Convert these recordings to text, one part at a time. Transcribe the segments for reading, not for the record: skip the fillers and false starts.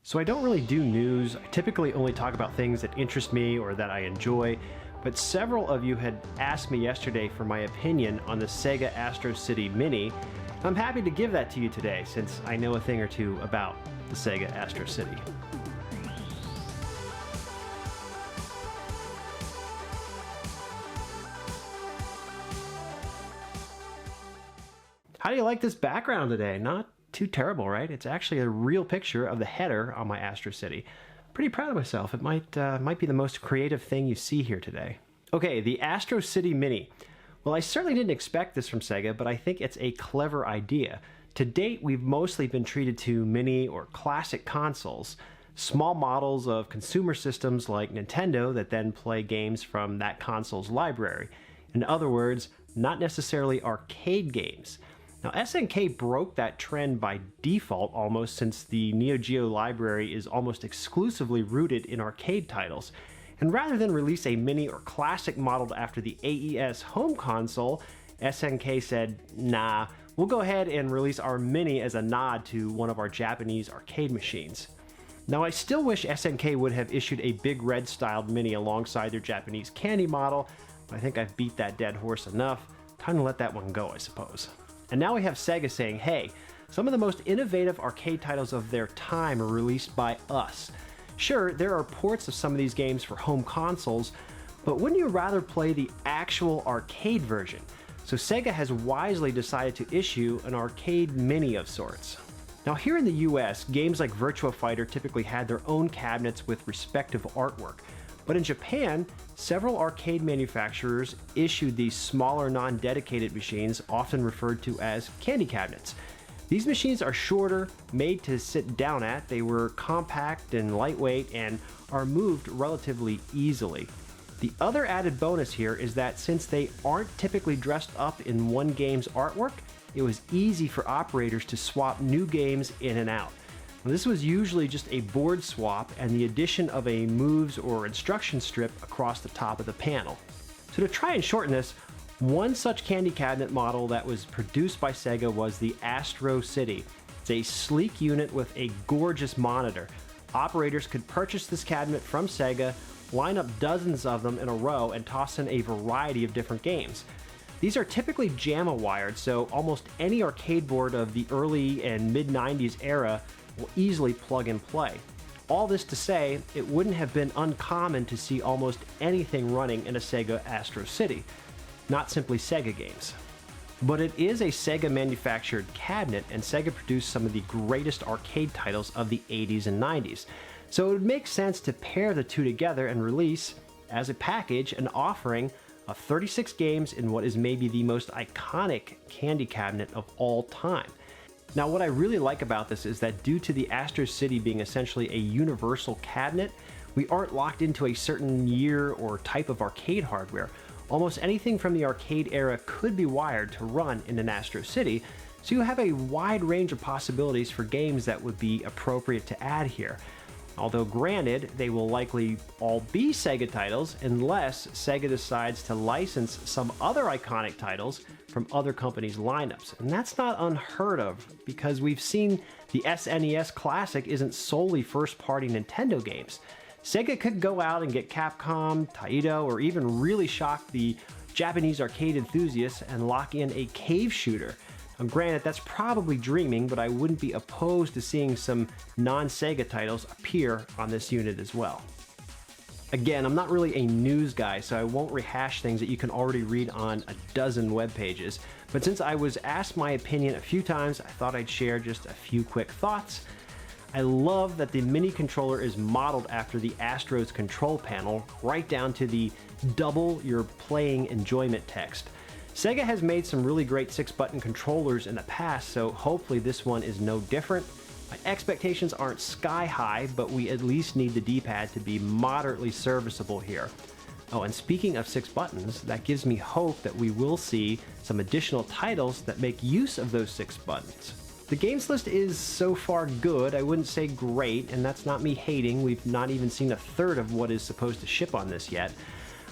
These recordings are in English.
So I don't really do news. I typically only talk about things that interest me or that I enjoy, but several of you had asked me yesterday for my opinion on the Sega Astro City Mini. I'm happy to give that to you today since I know a thing or two about the Sega Astro City. How do you like this background today? Not too terrible, right? It's actually a real picture of the header on my Astro City. Pretty proud of myself. It might be the most creative thing you see here today. Okay, the Astro City Mini. Well, I certainly didn't expect this from Sega, but I think it's a clever idea. To date, we've mostly been treated to mini or classic consoles, small models of consumer systems like Nintendo that then play games from that console's library. In other words, not necessarily arcade games. Now, SNK broke that trend by default almost, since the Neo Geo library is almost exclusively rooted in arcade titles. And rather than release a mini or classic modeled after the AES home console, SNK said, nah, we'll go ahead and release our mini as a nod to one of our Japanese arcade machines. Now, I still wish SNK would have issued a big red styled mini alongside their Japanese candy model, but I think I've beat that dead horse enough. Time to let that one go, I suppose. And now we have Sega saying, hey, some of the most innovative arcade titles of their time are released by us. Sure, there are ports of some of these games for home consoles, but wouldn't you rather play the actual arcade version? So Sega has wisely decided to issue an arcade mini of sorts. Now, here in the US, games like Virtua Fighter typically had their own cabinets with respective artwork. But in Japan, several arcade manufacturers issued these smaller non-dedicated machines, often referred to as candy cabinets. These machines are shorter, made to sit down at, they were compact and lightweight, and are moved relatively easily. The other added bonus here is that since they aren't typically dressed up in one game's artwork, it was easy for operators to swap new games in and out. This was usually just a board swap and the addition of a moves or instruction strip across the top of the panel. So to try and shorten this, one such candy cabinet model that was produced by Sega was the Astro City. It's a sleek unit with a gorgeous monitor. Operators could purchase this cabinet from Sega, line up dozens of them in a row, and toss in a variety of different games. These are typically JAMA wired, so almost any arcade board of the early and mid-90s era will easily plug and play. All this to say, it wouldn't have been uncommon to see almost anything running in a Sega Astro City, not simply Sega games. But it is a Sega manufactured cabinet, and Sega produced some of the greatest arcade titles of the 80s and 90s. So it would make sense to pair the two together and release, as a package, an offering of 36 games in what is maybe the most iconic candy cabinet of all time. Now, what I really like about this is that due to the Astro City being essentially a universal cabinet, we aren't locked into a certain year or type of arcade hardware. Almost anything from the arcade era could be wired to run in an Astro City, so you have a wide range of possibilities for games that would be appropriate to add here. Although granted, they will likely all be Sega titles unless Sega decides to license some other iconic titles from other companies' lineups. And that's not unheard of, because we've seen the SNES Classic isn't solely first-party Nintendo games. Sega could go out and get Capcom, Taito, or even really shock the Japanese arcade enthusiasts and lock in a cave shooter. Now, granted, that's probably dreaming, but I wouldn't be opposed to seeing some non-Sega titles appear on this unit as well. Again, I'm not really a news guy, so I won't rehash things that you can already read on a dozen web pages, but since I was asked my opinion a few times, I thought I'd share just a few quick thoughts. I love that the mini controller is modeled after the Astro's control panel, right down to the double your playing enjoyment text. Sega has made some really great 6-button controllers in the past, so hopefully this one is no different. My expectations aren't sky high, but we at least need the D-pad to be moderately serviceable here. Oh, and speaking of 6 buttons, that gives me hope that we will see some additional titles that make use of those 6 buttons. The games list is so far good. I wouldn't say great, and that's not me hating. We've not even seen a third of what is supposed to ship on this yet.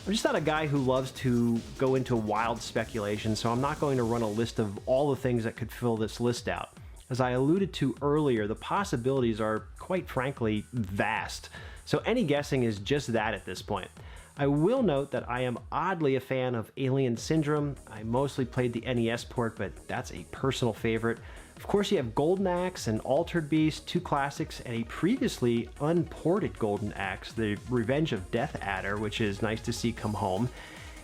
I'm just not a guy who loves to go into wild speculation, so I'm not going to run a list of all the things that could fill this list out. As I alluded to earlier, the possibilities are quite frankly, vast. So any guessing is just that at this point. I will note that I am oddly a fan of Alien Syndrome. I mostly played the NES port, but that's a personal favorite. Of course, you have Golden Axe and Altered Beast, two classics, and a previously unported Golden Axe, the Revenge of Death Adder, which is nice to see come home.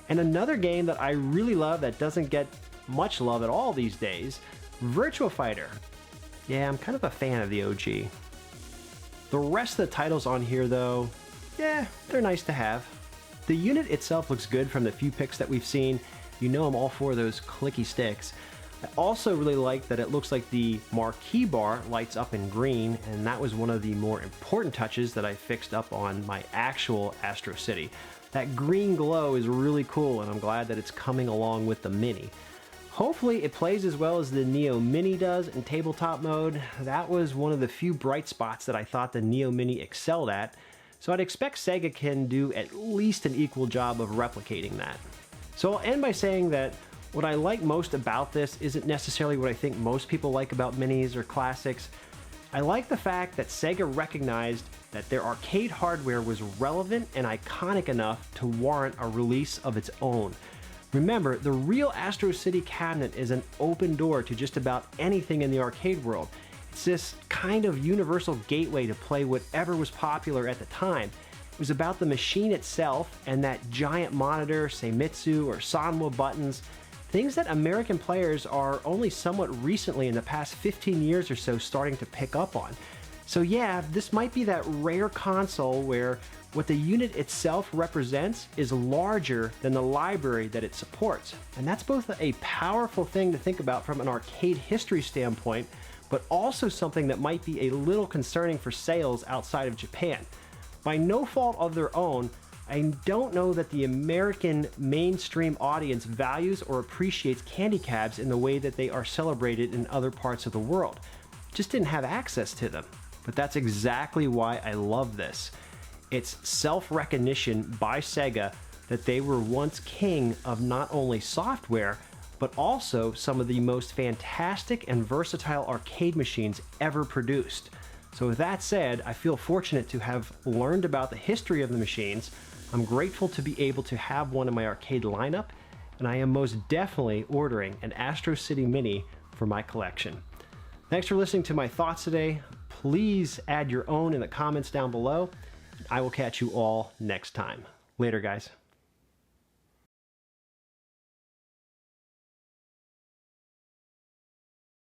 And another game that I really love that doesn't get much love at all these days, Virtua Fighter. Yeah, I'm kind of a fan of the OG. The rest of the titles on here though, yeah, they're nice to have. The unit itself looks good from the few pics that we've seen. You know I'm all for those clicky sticks. I also really like that it looks like the marquee bar lights up in green, and that was one of the more important touches that I fixed up on my actual Astro City. That green glow is really cool, and I'm glad that it's coming along with the Mini. Hopefully it plays as well as the Neo Mini does in tabletop mode. That was one of the few bright spots that I thought the Neo Mini excelled at, so I'd expect Sega can do at least an equal job of replicating that. So I'll end by saying that what I like most about this isn't necessarily what I think most people like about minis or classics. I like the fact that Sega recognized that their arcade hardware was relevant and iconic enough to warrant a release of its own. Remember, the real Astro City cabinet is an open door to just about anything in the arcade world. It's this kind of universal gateway to play whatever was popular at the time. It was about the machine itself and that giant monitor, Seimitsu or Sanwa buttons, things that American players are only somewhat recently in the past 15 years or so starting to pick up on. So yeah, this might be that rare console where what the unit itself represents is larger than the library that it supports. And that's both a powerful thing to think about from an arcade history standpoint, but also something that might be a little concerning for sales outside of Japan. By no fault of their own, I don't know that the American mainstream audience values or appreciates candy cabs in the way that they are celebrated in other parts of the world. Just didn't have access to them. But that's exactly why I love this. It's self-recognition by Sega that they were once king of not only software, but also some of the most fantastic and versatile arcade machines ever produced. So with that said, I feel fortunate to have learned about the history of the machines. I'm grateful to be able to have one in my arcade lineup, and I am most definitely ordering an Astro City Mini for my collection. Thanks for listening to my thoughts today. Please add your own in the comments down below. I will catch you all next time. Later, guys.